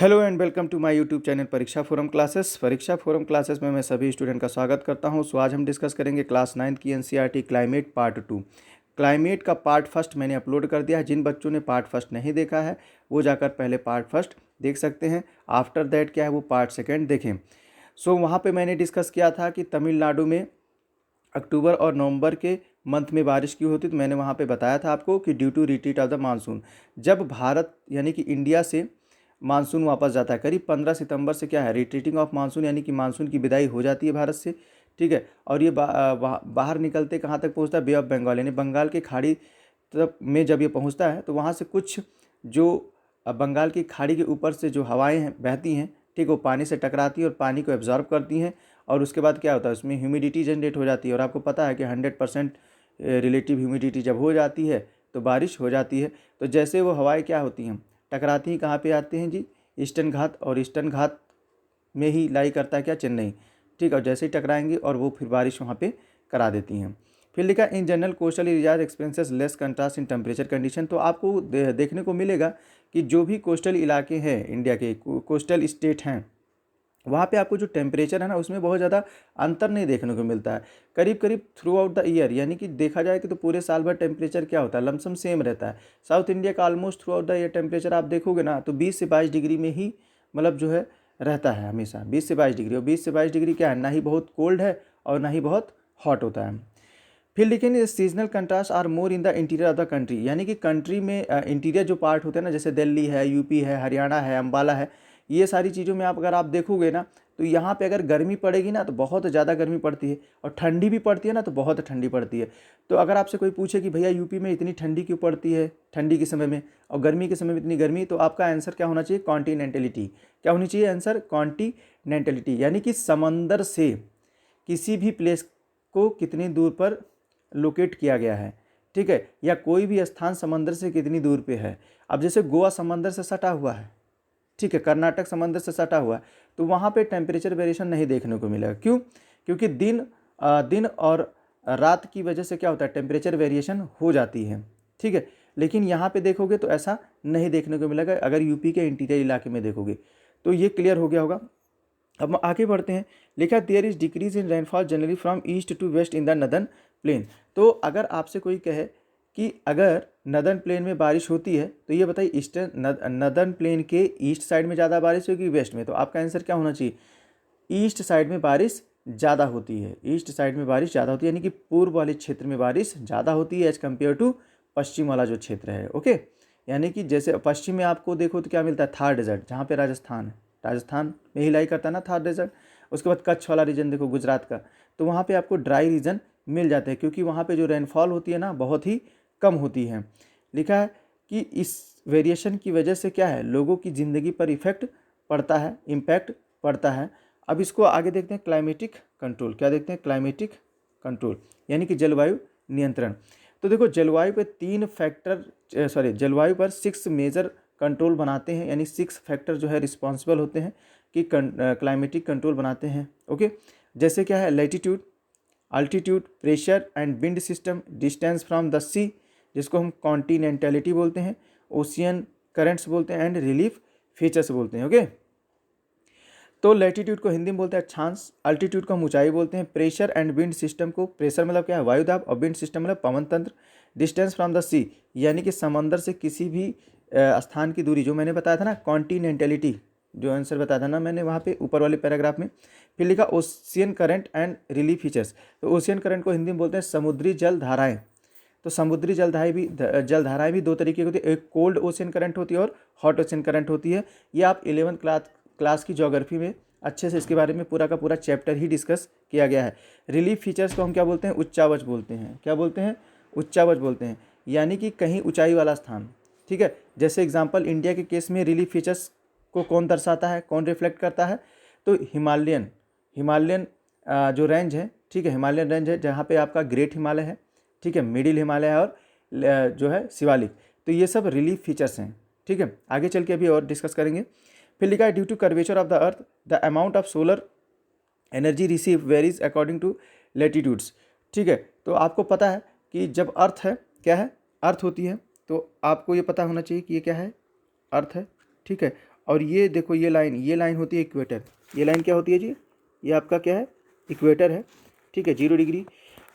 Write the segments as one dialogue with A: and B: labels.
A: Hello and welcome to my YouTube channel Pariksha forum classes. Pariksha forum classes में मैं सभी student का स्वागत करता हूं। सो आज हम डिस्कस करेंगे क्लास 9 की एनसीईआरटी क्लाइमेट पार्ट 2। क्लाइमेट का पार्ट फर्स्ट मैंने अपलोड कर दिया है। जिन बच्चों ने पार्ट फर्स्ट नहीं देखा है वो जाकर पहले पार्ट फर्स्ट देख सकते हैं। आफ्टर दैट क्या है वो पार्ट सेकेंड देखें। सो वहाँ पर मैंने डिस्कस किया था कि तमिलनाडु में अक्टूबर और नवंबर के मंथ में बारिश क्यों होती, तो मैंने वहाँ पे बताया था आपको कि due to retreat of the monsoon. जब भारत यानी कि इंडिया से मानसून वापस जाता है करीब 15 सितंबर से क्या है रिट्रीटिंग ऑफ मानसून, यानी कि मानसून की विदाई हो जाती है भारत से, ठीक है। और ये बाहर निकलते कहाँ तक पहुँचता है, बे ऑफ बंगाल यानी बंगाल की खाड़ी तक में जब ये पहुँचता है तो वहाँ से कुछ जो बंगाल की खाड़ी के ऊपर से जो हवाएँ हैं बहती हैं, ठीक, वो पानी से टकराती है और पानी को एब्जॉर्ब करती हैं। और उसके बाद क्या होता है, उसमें ह्यूमिडिटी जनरेट हो जाती है। और आपको पता है कि 100% रिलेटिव ह्यूमिडिटी जब हो जाती है तो बारिश हो जाती है। तो जैसे वो हवाएं क्या होती हैं, टकराती हैं, कहाँ पे आते हैं जी, ईस्टर्न घाट। और ईस्टर्न घाट में ही लाई करता है क्या, चेन्नई, ठीक। और जैसे ही टकराएंगे और वो फिर बारिश वहाँ पे करा देती हैं। फिर लिखा in general coastal areas expenses less contrast in temperature condition. तो आपको देखने को मिलेगा कि जो भी कोस्टल इलाके हैं, इंडिया के कोस्टल स्टेट हैं, वहाँ पे आपको जो टेम्परेचर है ना उसमें बहुत ज़्यादा अंतर नहीं देखने को मिलता है। करीब करीब थ्रू आउट द ईयर, यानी कि देखा जाए कि तो पूरे साल भर टेम्परेचर क्या होता है, लमसम सेम रहता है। साउथ इंडिया का almost through out the year temperature आप देखोगे ना तो 20 से 22 डिग्री में ही मतलब जो है रहता है हमेशा 20 से 22 डिग्री। और 20 से 22 डिग्री क्या है, ना ही बहुत कोल्ड है और ना ही बहुत हॉट होता है। फिर लिखेंगे seasonal contrast are more in the interior of the country, यानी कि कंट्री में इंटीरियर जो पार्ट होते हैं ना, जैसे दिल्ली है, यूपी है, हरियाणा है, अम्बाला है, ये सारी चीज़ों में अगर आप देखोगे ना तो यहाँ पे अगर गर्मी पड़ेगी ना तो बहुत ज़्यादा गर्मी पड़ती है, और ठंडी भी पड़ती है ना तो बहुत ठंडी पड़ती है। तो अगर आपसे कोई पूछे कि भैया यूपी में इतनी ठंडी क्यों पड़ती है ठंडी के समय में और गर्मी के समय में इतनी गर्मी, तो आपका आंसर क्या होना चाहिए, कॉन्टिनेंटलिटी। क्या होनी चाहिए आंसर, कॉन्टिनेंटलिटी, यानी कि समंदर से किसी भी प्लेस को कितनी दूर पर लोकेट किया गया है, ठीक है, या कोई भी स्थान समंदर से कितनी दूर पे है। अब जैसे गोवा समंदर से सटा हुआ है, ठीक है, कर्नाटक समंदर से सटा हुआ है, तो वहाँ पे टेम्परेचर वेरिएशन नहीं देखने को मिलेगा। क्यों, क्योंकि दिन और रात की वजह से क्या होता है, टेम्परेचर वेरिएशन हो जाती है, ठीक है। लेकिन यहाँ पे देखोगे तो ऐसा नहीं देखने को मिलेगा अगर यूपी के इंटीरियर इलाके में देखोगे। तो ये क्लियर हो गया होगा। अब आगे बढ़ते हैं। लिखा there is decrease in rainfall generally from east to west in the northern plain. तो अगर आपसे कोई कहे कि अगर नदर्न प्लेन में बारिश होती है तो ये बताइए ईस्टर्न नदर्न प्लेन के ईस्ट साइड में ज़्यादा बारिश होगी वेस्ट में, तो आपका आंसर क्या होना चाहिए, ईस्ट साइड में बारिश ज़्यादा होती है। ईस्ट साइड में बारिश ज़्यादा होती है, यानी कि पूर्व वाले क्षेत्र में बारिश ज़्यादा होती है एज कम्पेयर टू पश्चिम वाला जो क्षेत्र है, ओके। यानी कि जैसे पश्चिम में आपको देखो तो क्या मिलता है, थार डेजर्ट, जहाँ पे राजस्थान है, राजस्थान में ही लाई करता है ना थार डेजर्ट। उसके बाद कच्छ वाला रीजन देखो गुजरात का, तो वहाँ पे आपको ड्राई रीजन मिल जाते हैं क्योंकि वहाँ पे जो रेनफॉल होती है ना बहुत ही कम होती है। लिखा है कि इस वेरिएशन की वजह से क्या है, लोगों की ज़िंदगी पर इफेक्ट पड़ता है, इम्पैक्ट पड़ता है। अब इसको आगे देखते हैं, क्लाइमेटिक कंट्रोल। क्या देखते हैं, क्लाइमेटिक कंट्रोल यानी कि जलवायु नियंत्रण। तो देखो जलवायु पे 3 फैक्टर जलवायु पर 6 मेजर कंट्रोल बनाते हैं, यानी 6 फैक्टर जो है रिस्पॉन्सिबल होते हैं कि क्लाइमेटिक कंट्रोल बनाते हैं, ओके। जैसे क्या है, latitude, altitude, pressure and wind system, distance from the sea जिसको हम कॉन्टिनेंटलिटी बोलते हैं, ओशियन करंट्स बोलते हैं, एंड रिलीफ फीचर्स बोलते हैं, ओके। तो लैटिट्यूड को हिंदी में बोलते हैं अक्षांश, अल्टीट्यूड को हम ऊंचाई बोलते हैं, प्रेशर एंड विंड सिस्टम को, प्रेशर मतलब क्या है, वायुदाब, और विंड सिस्टम मतलब पवन तंत्र, डिस्टेंस फ्रॉम द सी यानी कि समंदर से किसी भी स्थान की दूरी, जो मैंने बताया था ना कॉन्टिनेंटलिटी, जो आंसर बताया था ना मैंने वहाँ पे ऊपर वाले पैराग्राफ में। फिर लिखा ocean current and relief features. तो ओशियन करंट को हिंदी में बोलते हैं समुद्री जल धाराएं। तो समुद्री जलधाराएं भी 2 तरीके की होती है, एक कोल्ड ओशियन करंट होती है और हॉट ओशियन करंट होती है। ये आप 11th क्लास की ज्योग्राफी में अच्छे से इसके बारे में पूरा का पूरा चैप्टर ही डिस्कस किया गया है। रिलीफ फीचर्स को हम क्या बोलते हैं, उच्चावच बोलते हैं। क्या बोलते हैं, उच्चावच बोलते हैं, यानी कि कहीं ऊंचाई वाला स्थान, ठीक है। जैसे एग्जांपल इंडिया के केस में रिलीफ फीचर्स को कौन दर्शाता है, कौन रिफ्लेक्ट करता है, तो हिमालयन जो रेंज है, ठीक है, हिमालयन रेंज है जहाँ पे आपका ग्रेट हिमालय है, ठीक है, मिडिल हिमालय है और जो है शिवालिक। तो ये सब रिलीफ फीचर्स हैं, ठीक है। आगे चल के अभी और डिस्कस करेंगे। फिर लिखा है due to curvature of the earth the amount of solar energy receive varies according to latitudes, ठीक है। तो आपको पता है कि जब अर्थ है, क्या है, अर्थ होती है, तो आपको ये पता होना चाहिए कि ये क्या है, अर्थ है, ठीक है। और ये देखो ये लाइन होती है इक्वेटर। ये लाइन क्या होती है जी, ये आपका क्या है, इक्वेटर है, ठीक है, 0 डिग्री।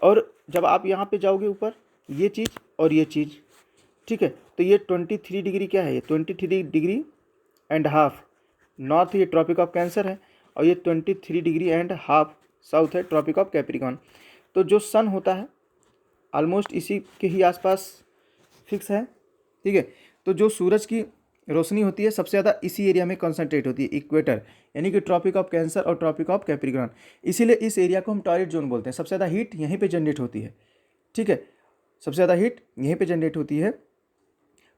A: और जब आप यहाँ पे जाओगे ऊपर, ये चीज़ और ये चीज़, ठीक है, तो ये 23 डिग्री क्या है, ये 23 डिग्री एंड हाफ नॉर्थ, ये ट्रॉपिक ऑफ कैंसर है, और ये 23 डिग्री एंड हाफ साउथ है, ट्रॉपिक ऑफ कैप्रिकॉन। तो जो सन होता है ऑलमोस्ट इसी के ही आसपास फिक्स है, ठीक है। तो जो सूरज की रोशनी होती है सबसे ज़्यादा इसी एरिया में कॉन्सेंट्रेट होती है, इक्वेटर, यानी कि ट्रॉपिक ऑफ कैंसर और ट्रॉपिक ऑफ कैप्रिकॉन। इसीलिए इस एरिया को हम टॉररिड जोन बोलते हैं। सबसे ज़्यादा हीट यहीं पे जनरेट होती है, ठीक है, सबसे ज़्यादा हीट यहीं पे जनरेट होती है।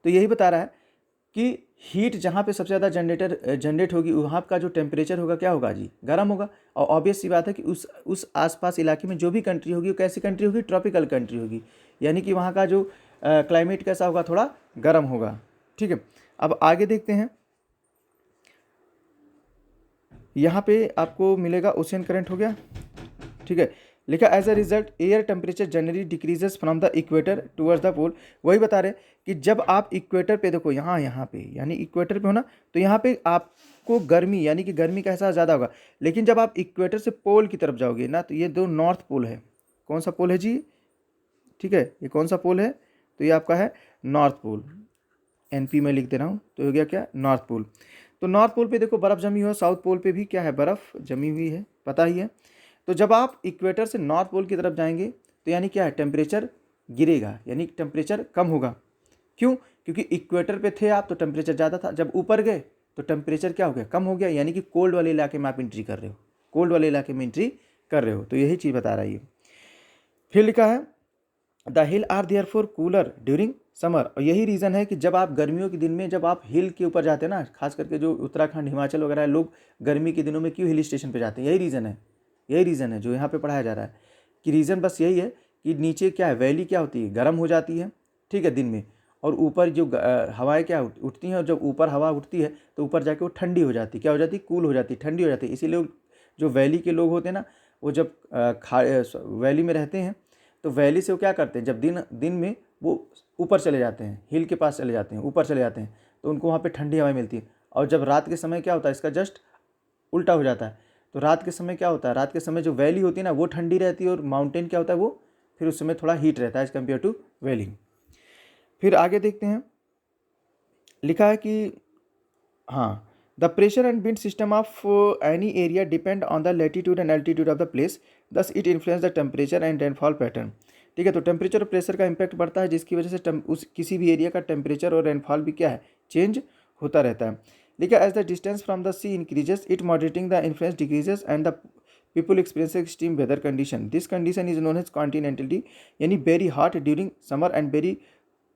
A: तो यही बता रहा है कि हीट जहाँ पे सबसे ज़्यादा जनरेट होगी वहाँ का जो टेम्परेचर होगा क्या होगा जी, गर्म होगा। और ऑब्वियस सी बात है कि उस आसपास इलाके में जो भी कंट्री होगी वो कैसी कंट्री होगी, ट्रॉपिकल कंट्री होगी, यानी कि वहाँ का जो क्लाइमेट कैसा होगा, थोड़ा गर्म होगा, ठीक है। अब आगे देखते हैं, यहाँ पे आपको मिलेगा ओशियन करंट हो गया, ठीक है। लिखा as a result air temperature generally decreases from the equator towards the pole. वही बता रहे कि जब आप इक्वेटर पे देखो, यहाँ पे यानी इक्वेटर पे हो ना, तो यहाँ पे आपको गर्मी यानी कि गर्मी का एहसास ज़्यादा होगा। लेकिन जब आप इक्वेटर से पोल की तरफ जाओगे ना, तो ये दो नॉर्थ पोल है। कौन सा पोल है जी, ठीक है, ये कौन सा पोल है, तो ये आपका है नॉर्थ पोल, NP में लिख दे रहा हूँ, तो हो गया क्या, नॉर्थ पोल। तो नॉर्थ पोल पे देखो बर्फ़ जमी हुई है, साउथ पोल पे भी क्या है, बर्फ़ जमी हुई है, पता ही है। तो जब आप इक्वेटर से नॉर्थ पोल की तरफ जाएंगे तो यानी क्या है, टेम्परेचर गिरेगा, यानी टेम्परेचर कम होगा। क्यों, क्योंकि इक्वेटर पे थे आप तो टेम्परेचर ज़्यादा था, जब ऊपर गए तो टेम्परेचर क्या हो गया, कम हो गया, यानी कि कोल्ड वाले इलाके में आप एंट्री कर रहे हो, कोल्ड वाले इलाके में एंट्री कर रहे हो। तो यही चीज़ बता रही है। फिर लिखा है the hill are there for cooler during summer. और यही रीज़न है कि जब आप गर्मियों के दिन में जब आप हिल के ऊपर जाते हैं ना, खास करके जो उत्तराखंड हिमाचल वगैरह लोग गर्मी के दिनों में क्यों हिल स्टेशन पे जाते हैं, यही रीज़न है जो यहाँ पे पढ़ाया जा रहा है कि रीज़न बस यही है कि नीचे क्या है, वैली क्या होती है, गर्म हो जाती है, ठीक है, दिन में, और ऊपर जो हवाएं क्या उठती हैं, और जब ऊपर हवा उठती है तो ऊपर जाके वो ठंडी हो जाती है, क्या हो जाती है, कूल हो जाती है, ठंडी हो जाती है। इसीलिए जो वैली के लोग होते हैं ना, वो जब वैली में रहते हैं तो वैली से वो क्या करते हैं, जब दिन में वो ऊपर चले जाते हैं, हिल के पास चले जाते हैं, ऊपर चले जाते हैं, तो उनको वहाँ पे ठंडी हवाएं मिलती है। और जब रात के समय क्या होता है, इसका जस्ट उल्टा हो जाता है। तो रात के समय क्या होता है, रात के समय जो वैली होती है ना वो ठंडी रहती है, और माउंटेन क्या होता है वो फिर उस समय थोड़ा हीट रहता है एज कम्पेयर टू वैली। फिर आगे देखते हैं, लिखा है कि हाँ, the pressure and wind system of any area depend on the latitude and altitude of the place, thus it influence the temperature and rainfall pattern. ठीक है, तो टेम्परेचर और प्रेशर का इम्पैक्ट बढ़ता है, जिसकी वजह से उस किसी भी एरिया का टेम्परेचर और रेनफॉल भी क्या है, चेंज होता रहता है। देखिए as the distance from the sea increases it moderating the influence decreases and the people experience extreme weather condition. This condition is known as continentality, यानी very hot during summer and very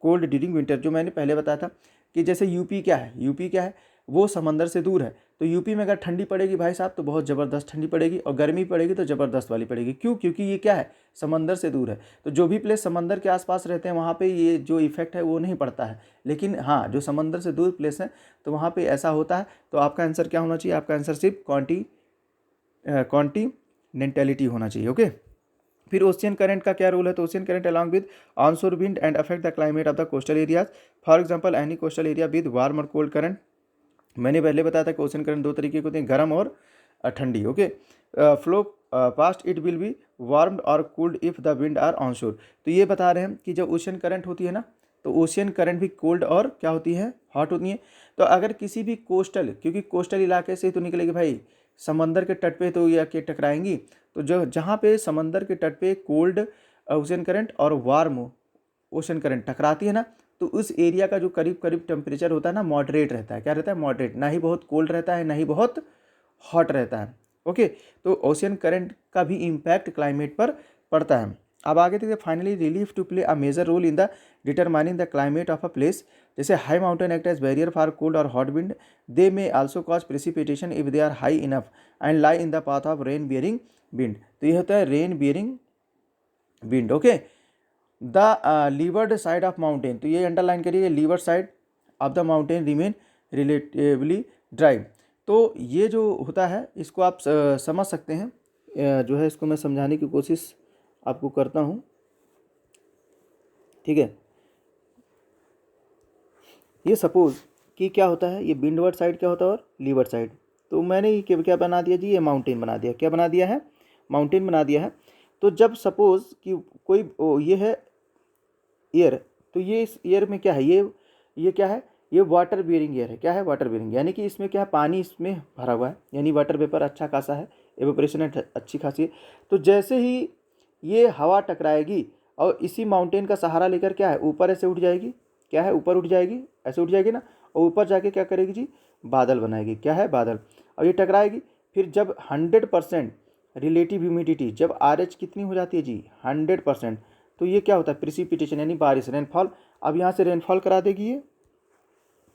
A: cold during winter. जो मैंने पहले बताया था कि जैसे UP क्या है, वो समंदर से दूर है, तो यूपी में अगर ठंडी पड़ेगी भाई साहब तो बहुत ज़बरदस्त ठंडी पड़ेगी, और गर्मी पड़ेगी तो ज़बरदस्त वाली पड़ेगी। क्यों, क्योंकि ये क्या है, समंदर से दूर है। तो जो भी प्लेस समंदर के आसपास रहते हैं वहाँ पे ये जो इफेक्ट है वो नहीं पड़ता है, लेकिन हाँ जो समंदर से दूर प्लेस है तो वहाँ पे ऐसा होता है। तो आपका आंसर क्या होना चाहिए, आपका आंसर सिर्फ कॉन्टिनेंटलिटी होना चाहिए। ओके, फिर ओशियन करंट का क्या रोल है, तो ocean current along with onshore wind and affect the climate of the coastal areas. For example any coastal area with warm और कोल्ड करंट। मैंने पहले बताया था कि ओशियन करंट दो तरीके के होते हैं, गर्म और ठंडी। Okay, flow past it will be warmed और cooled if the wind are onshore. तो ये बता रहे हैं कि जब ओशियन करंट होती है ना, तो ओशियन करंट भी कोल्ड और क्या होती है, हॉट होती है। तो अगर किसी भी कोस्टल, क्योंकि कोस्टल इलाके से तो निकलेगी भाई, समंदर के तट पे तो ये आके टकराएंगी, तो जो जहाँ पे समंदर के तट पे कोल्ड ओशियन करंट और वार्म ओशन करंट टकराती है ना, तो उस एरिया का जो करीब करीब टेम्परेचर होता है ना, मॉडरेट रहता है। क्या रहता है, मॉडरेट, ना ही बहुत कोल्ड रहता है ना ही बहुत हॉट रहता है। ओके, तो ओशियन करंट का भी इम्पैक्ट क्लाइमेट पर पड़ता है। अब आगे देखिए, finally relief to play a major role in the determining the climate of a place. जैसे high mountain act as barrier for cold और hot wind, they may also cause precipitation if they are high enough and lie in the path of rain bearing wind. तो ये होता है rain bearing wind. Okay, the leeward side of mountain, तो ये underline करिए, leeward side of the mountain remain relatively dry. तो ये जो होता है इसको आप समझ सकते हैं, जो है इसको मैं समझाने की कोशिश आपको करता हूँ। ठीक है, ये सपोज कि क्या होता है, ये विंडवर्ड साइड क्या होता है और लीवर्ड साइड। तो मैंने ये क्या बना दिया जी, ये माउंटेन बना दिया। क्या बना दिया है, माउंटेन बना दिया है। तो जब सपोज कि कोई ये है एयर, तो ये इस एयर में क्या है, ये क्या है, ये वाटर बियरिंग एयर है। क्या है, वाटर बियरिंग, यानी कि इसमें क्या है, पानी इसमें भरा हुआ है, यानी वाटर वेपर अच्छा खासा है, एवेपोरेशन अच्छी खासी है। तो जैसे ही ये हवा टकराएगी और इसी माउंटेन का सहारा लेकर क्या है, ऊपर ऐसे उठ जाएगी। क्या है, ऊपर उठ जाएगी, ऐसे उठ जाएगी ना, और ऊपर जाके क्या करेगी जी, बादल बनाएगी। क्या है, बादल। और ये टकराएगी, फिर जब 100% रिलेटिव ह्यूमिडिटी, जब RH कितनी हो जाती है जी, 100%, तो ये क्या होता है, प्रिसिपिटेशन यानी बारिश, रेनफॉल। अब यहाँ से रेनफॉल करा देगी, ये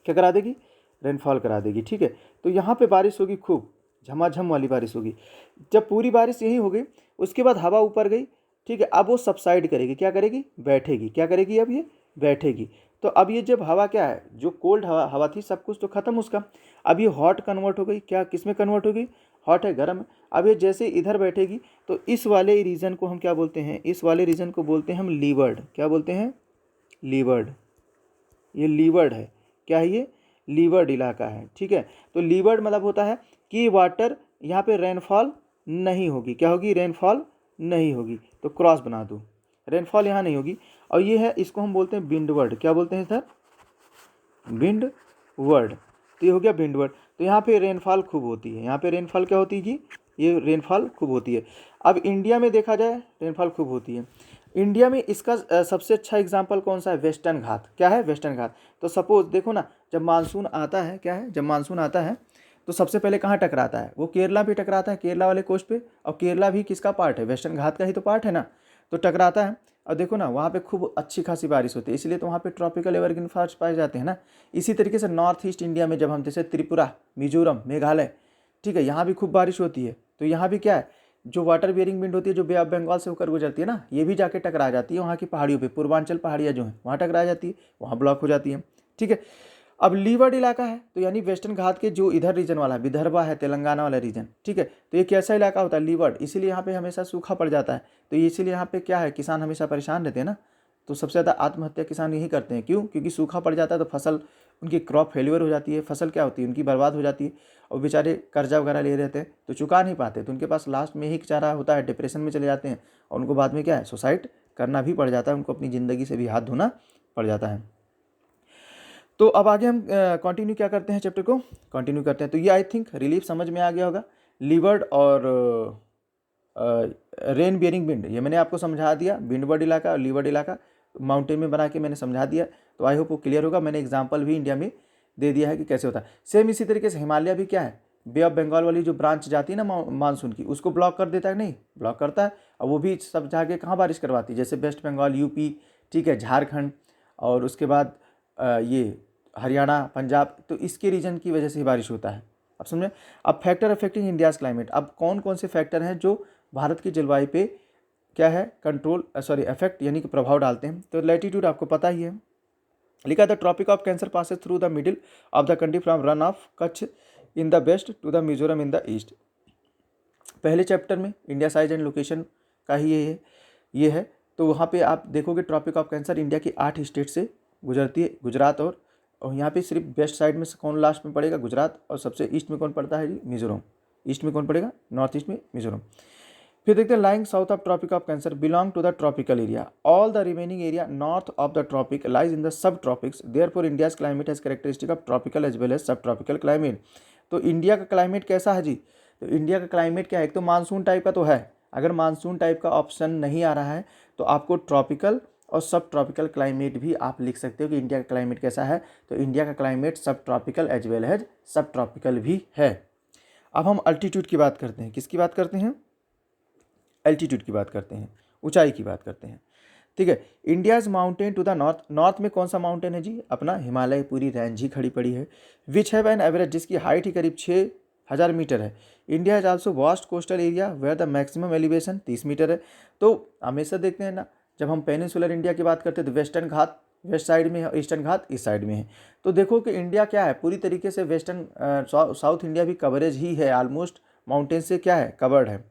A: क्या करा देगी, रेनफॉल करा देगी। ठीक है, तो यहाँ पे बारिश होगी, खूब झमाझम वाली बारिश होगी। जब पूरी बारिश यही हो गई, उसके बाद हवा ऊपर गई। ठीक है, अब वो सबसाइड करेगी, क्या करेगी, बैठेगी। क्या करेगी, अब ये बैठेगी। तो अब ये जब हवा क्या है, जो कोल्ड हवा थी, सब कुछ तो खत्म उसका, अब ये हॉट कन्वर्ट हो गई। क्या, किस में कन्वर्ट हो गई, हॉट है, गर्म है। अब ये जैसे इधर बैठेगी, तो इस वाले रीजन को हम क्या बोलते हैं, इस वाले रीजन को बोलते हैं हम लीवर्ड। क्या बोलते हैं, लीवर्ड। ये लीवर्ड है। क्या है, ये लीवर्ड इलाका है। ठीक है, तो लीवर्ड मतलब होता है कि वाटर यहाँ पे रेनफॉल नहीं होगी। क्या होगी, रेनफॉल नहीं होगी। तो क्रॉस बना दो, रेनफॉल यहाँ नहीं होगी। और ये है, इसको हम बोलते हैं विंडवर्ड। क्या बोलते हैं सर, विंडवर्ड। तो ये हो गया विंडवर्ड। तो यहाँ पे रेनफॉल खूब होती है। यहाँ पे रेनफॉल क्या होती है जी, ये रेनफॉल खूब होती है। अब इंडिया में देखा जाए, रेनफॉल खूब होती है इंडिया में। इसका सबसे अच्छा एग्जाम्पल कौन सा है, वेस्टर्न घाट। क्या है, वेस्टर्न घाट। तो सपोज देखो ना, जब मानसून आता है, क्या है, जब मानसून आता है तो सबसे पहले कहाँ टकराता है, वो केरला पे टकराता है, केरला वाले कोस्ट पे। और केरला भी किसका पार्ट है, वेस्टर्न घाट का ही तो पार्ट है ना। तो टकराता है, और देखो ना, वहाँ पे खूब अच्छी खासी बारिश होती है, इसलिए तो वहाँ पे ट्रॉपिकल एवरग्रीन फॉरेस्ट पाए जाते हैं ना। इसी तरीके से नॉर्थ ईस्ट इंडिया में जब हम, जैसे त्रिपुरा, मिजोरम, मेघालय, ठीक है, यहाँ भी खूब बारिश होती है। तो यहाँ भी क्या है, जो वाटर बियरिंग विंड होती है, जो बे ऑफ बंगाल से होकर गुजरती है ना, ये भी जाके टकरा जाती है वहाँ की पहाड़ियों पे, पूर्वांचल पहाड़ियाँ जो हैं वहाँ टकरा जाती है, वहाँ ब्लॉक हो जाती है। ठीक है, अब लीवर्ड इलाका है, तो यानी वेस्टर्न घाट के जो इधर रीजन वाला, विदर्भा है, तेलंगाना वाला रीजन। ठीक है, तो ये कैसा इलाका होता है, लीवर्ड। इसीलिए यहाँ पे हमेशा सूखा पड़ जाता है। तो इसीलिए यहाँ पे क्या है, किसान हमेशा परेशान रहते हैं ना। तो सबसे ज़्यादा आत्महत्या किसान यही करते हैं। क्यों, क्योंकि सूखा पड़ जाता है, तो फसल, उनकी क्रॉप फेल्यूर हो जाती है, फसल क्या होती है, उनकी बर्बाद हो जाती है। और बेचारे कर्जा वगैरह ले रहते हैं, तो चुका नहीं पाते, तो उनके पास लास्ट में ही चारा होता है, डिप्रेशन में चले जाते हैं। और उनको बाद में क्या है, सुसाइड करना भी पड़ जाता है, उनको अपनी ज़िंदगी से भी हाथ धोना पड़ जाता है। तो अब आगे हम कंटिन्यू क्या करते हैं, चैप्टर को कंटिन्यू करते हैं। तो ये आई थिंक रिलीफ समझ में आ गया होगा। लीवर्ड और रेन बियरिंग विंड, ये मैंने आपको समझा दिया। विंडवर्ड इलाका और लीवर्ड इलाका माउंटेन में बना के मैंने समझा दिया। तो आई होप वो क्लियर होगा। मैंने एग्जाम्पल भी इंडिया में दे दिया है कि कैसे होता है। सेम इसी तरीके से हिमालय भी क्या है, बे ऑफ बंगाल वाली जो ब्रांच जाती है ना मानसून की, उसको ब्लॉक कर देता है, नहीं ब्लॉक करता है। और वो भी सब जाके कहाँ बारिश करवाती है, जैसे वेस्ट बंगाल, यूपी, ठीक है, झारखंड, और उसके बाद ये हरियाणा, पंजाब। तो इसके रीजन की वजह से ही बारिश होता है। अब समझे। अब फैक्टर अफेक्टिंग इंडियाज़ क्लाइमेट, अब कौन कौन से फैक्टर हैं जो भारत की जलवायु पे क्या है, कंट्रोल इफेक्ट यानी कि प्रभाव डालते हैं। तो लैटिट्यूड आपको पता ही है, लिखा the tropic of cancer passes through the middle of the country from Rann of Kutch in the west to the Mizoram in the east. पहले चैप्टर में इंडिया साइज एंड लोकेशन का ही ये है। तो वहाँ पे आप देखोगे ट्रॉपिक ऑफ कैंसर इंडिया की 8 स्टेट से गुजरती है, गुजरात और यहाँ पे सिर्फ वेस्ट साइड में से कौन लास्ट में पड़ेगा, गुजरात। और सबसे ईस्ट में कौन पड़ता है जी, मिजोरम। ईस्ट में कौन पड़ेगा, नॉर्थ ईस्ट में मिजोरम। फिर देखते हैं lying south of tropic of cancer belong to the tropical area, all the remaining area north of the tropic lies in the subtropics, therefore India's climate has characteristic of tropical as well as subtropical climate. तो India का climate कैसा है जी, तो India का climate क्या है, एक तो मानसून टाइप का तो है। अगर मानसून टाइप का ऑप्शन नहीं आ रहा है तो आपको ट्रॉपिकल और सब ट्रॉपिकल क्लाइमेट भी आप लिख सकते हो कि इंडिया का क्लाइमेट कैसा है। तो इंडिया का क्लाइमेट सब ट्रॉपिकल एज वेल एज सब ट्रॉपिकल भी है। अब हम अल्टीट्यूड की बात करते हैं, किसकी बात करते हैं, एल्टीट्यूड की बात करते हैं, ऊंचाई की बात करते हैं। ठीक है, India's mountain to the north, north में कौन सा माउंटेन है जी, अपना हिमालय पूरी रेंज ही खड़ी पड़ी है। विच हैव एन एवरेज, जिसकी हाइट ही करीब 6000 मीटर है। India has also vast coastal area where the maximum elevation 30 metre है। तो हमेशा देखते हैं ना, जब हम पेनिनसुलर इंडिया की बात करते हैं तो वेस्टर्न घाट वेस्ट साइड में है, ईस्टर्न घाट इस साइड में है। तो देखो कि इंडिया क्या है, पूरी तरीके से वेस्टर्न साउथ इंडिया भी कवरेज ही है, ऑलमोस्ट माउंटेन से क्या है, कवर्ड है।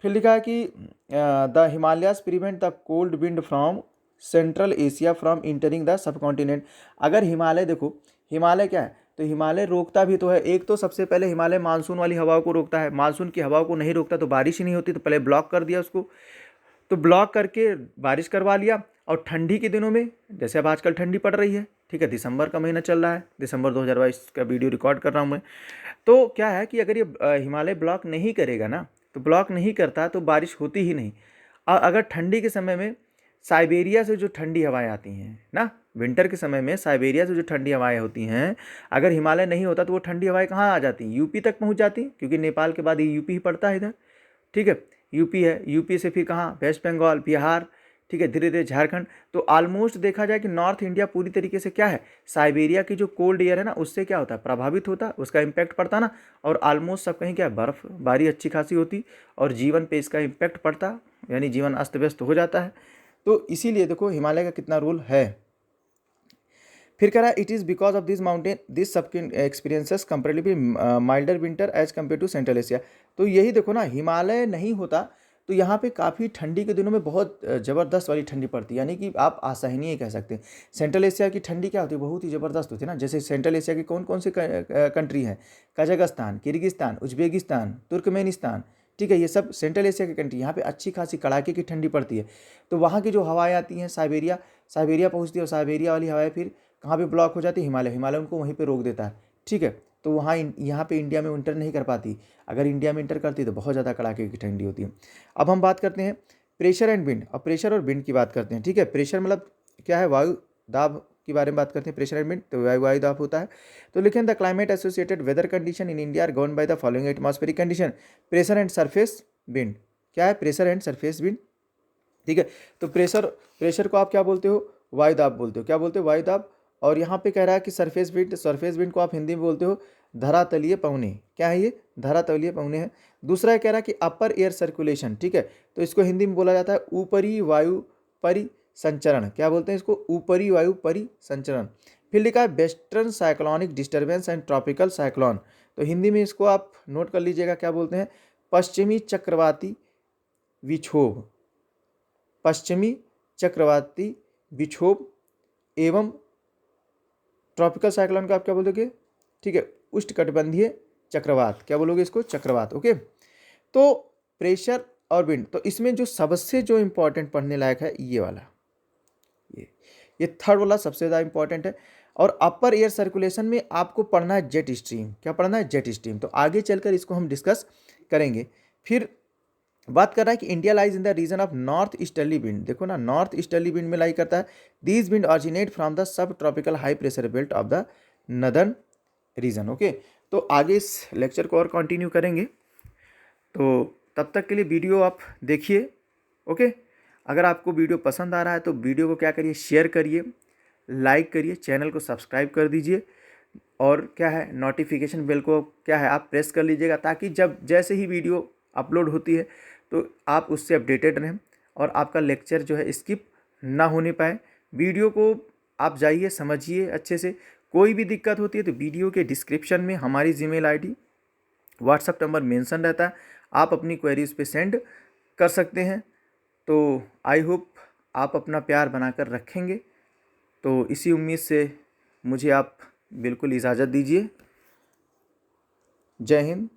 A: फिर लिखा है कि the Himalayas prevent the cold wind from central Asia from entering the subcontinent. अगर हिमालय, देखो हिमालय क्या है, तो हिमालय रोकता भी तो है। एक तो सबसे पहले हिमालय मानसून वाली हवाओं को रोकता है, मानसून की हवाओं को नहीं रोकता तो बारिश ही नहीं होती, तो पहले ब्लॉक कर दिया उसको, तो ब्लॉक करके बारिश करवा लिया। और ठंडी के दिनों में, जैसे अब आजकल ठंडी पड़ रही है, ठीक है, दिसंबर का महीना चल रहा है, दिसंबर 2022 का वीडियो रिकॉर्ड कर रहा हूँ मैं। तो क्या है कि अगर ये हिमालय ब्लॉक नहीं करेगा ना, तो ब्लॉक नहीं करता तो बारिश होती ही नहीं। अगर ठंडी के समय में साइबेरिया से जो ठंडी हवाएं आती हैं ना, विंटर के समय में साइबेरिया से जो ठंडी हवाएं होती हैं, अगर हिमालय नहीं होता तो वो ठंडी हवाएं कहाँ आ जाती हैं, यूपी तक पहुँच जाती, क्योंकि नेपाल के बाद ये यूपी ही पड़ता है इधर, ठीक है, यूपी है, यूपी से फिर कहाँ, वेस्ट बंगाल, बिहार, ठीक है, धीरे धीरे झारखंड। तो ऑलमोस्ट देखा जाए कि नॉर्थ इंडिया पूरी तरीके से क्या है, साइबेरिया की जो कोल्ड एयर है ना, उससे क्या होता है, प्रभावित होता है, उसका इम्पैक्ट पड़ता ना। और ऑलमोस्ट सब कहीं क्या है, बर्फबारी अच्छी खासी होती और जीवन पे इसका इम्पैक्ट पड़ता, यानी जीवन अस्त व्यस्त हो जाता है। तो इसीलिए देखो हिमालय का कितना रोल है। फिर कह रहा है it is because of this mountain this सब experiences comparatively milder winter as compare to central Asia. तो यही देखो ना, हिमालय नहीं होता तो यहाँ पे काफ़ी ठंडी के दिनों में बहुत ज़बरदस्त वाली ठंडी पड़ती है, यानी कि आप असहनीय कह सकते हैं। सेंट्रल एशिया की ठंडी क्या होती है, बहुत ही ज़बरदस्त होती है ना। जैसे सेंट्रल एशिया की कौन कौन सी कंट्री हैं, कजाकिस्तान, किर्गिस्तान, उज्बेकिस्तान, तुर्कमेनिस्तान, ठीक है, ये सब सेंट्रल एशिया की कंट्री। यहाँ पे अच्छी खासी कड़ाके की ठंडी पड़ती है। तो वहाँ की जो हवाएं आती हैं, साइबेरिया पहुँचती है, और साइबेरिया वाली हवाएं फिर कहाँ पे ब्लॉक हो जाती है, हिमालय उनको वहीं पे रोक देता है, ठीक है। तो वहाँ यहाँ पे इंडिया में विंटर नहीं कर पाती, अगर इंडिया में इंटर करती तो बहुत ज़्यादा कड़ाके की ठंडी होती है। अब हम बात करते हैं प्रेशर एंड विंड। अब प्रेशर और विंड की बात करते हैं, ठीक है। प्रेशर मतलब क्या है, वायु दाब के बारे में बात करते हैं। प्रेशर एंड विंड, तो वायु दाब होता है। तो लिखें the climate associated weather condition in India are govern by the following atmospheric condition, pressure and surface wind. क्या है, प्रेशर एंड सरफेस विंड, ठीक है। तो प्रेशर को आप क्या बोलते हो, वायु दाब बोलते हो, क्या बोलते हो, वायु दाब। और यहाँ पे कह रहा है कि सरफेस विंड को आप हिंदी में बोलते हो धरातलीय पवने। क्या है ये, धरातलीय पवने है। दूसरा कह रहा है कि अपर एयर सर्कुलेशन, ठीक है, तो इसको हिंदी में बोला जाता है ऊपरी वायु परिसंचरण। क्या बोलते हैं इसको, ऊपरी वायु परिसंचरण। फिर लिखा है western cyclonic disturbance and tropical cyclone. तो हिंदी में इसको आप नोट कर लीजिएगा, क्या बोलते हैं, पश्चिमी चक्रवाती विक्षोभ, पश्चिमी चक्रवाती विक्षोभ एवं ट्रॉपिकल साइक्लोन का आप क्या बोलोगे, ठीक है, उष्णकटिबंधीय चक्रवात। क्या बोलोगे इसको, चक्रवात, ओके। तो प्रेशर और विंड, तो इसमें जो सबसे जो इंपॉर्टेंट पढ़ने लायक है ये वाला, ये थर्ड वाला सबसे ज़्यादा इंपॉर्टेंट है। और अपर एयर सर्कुलेशन में आपको पढ़ना है जेट स्ट्रीम। क्या पढ़ना है, जेट स्ट्रीम। तो आगे चलकर इसको हम डिस्कस करेंगे। फिर बात कर रहा है कि India lies in the region of north easterly wind. देखो ना, नॉर्थ ईस्टर्ली विंड में लाई करता है। These wind originate from the subtropical high pressure belt of the northern region, okay. तो आगे इस लेक्चर को और कंटिन्यू करेंगे, तो तब तक के लिए वीडियो आप देखिए, ओके। अगर आपको वीडियो पसंद आ रहा है तो वीडियो को क्या करिए, शेयर करिए, लाइक करिए, चैनल को सब्सक्राइब कर दीजिए, और क्या है, नोटिफिकेशन बेल को क्या है आप प्रेस कर लीजिएगा, ताकि जब जैसे ही वीडियो अपलोड होती है तो आप उससे अपडेटेड रहें और आपका लेक्चर जो है स्किप ना होने पाए। वीडियो को आप जाइए, समझिए अच्छे से। कोई भी दिक्कत होती है तो वीडियो के डिस्क्रिप्शन में हमारी Gmail ID, WhatsApp number mention रहता है, आप अपनी क्वेरी उस पर सेंड कर सकते हैं। तो आई होप आप अपना प्यार बनाकर रखेंगे। तो इसी उम्मीद से मुझे आप बिल्कुल इजाज़त दीजिए। जय हिंद।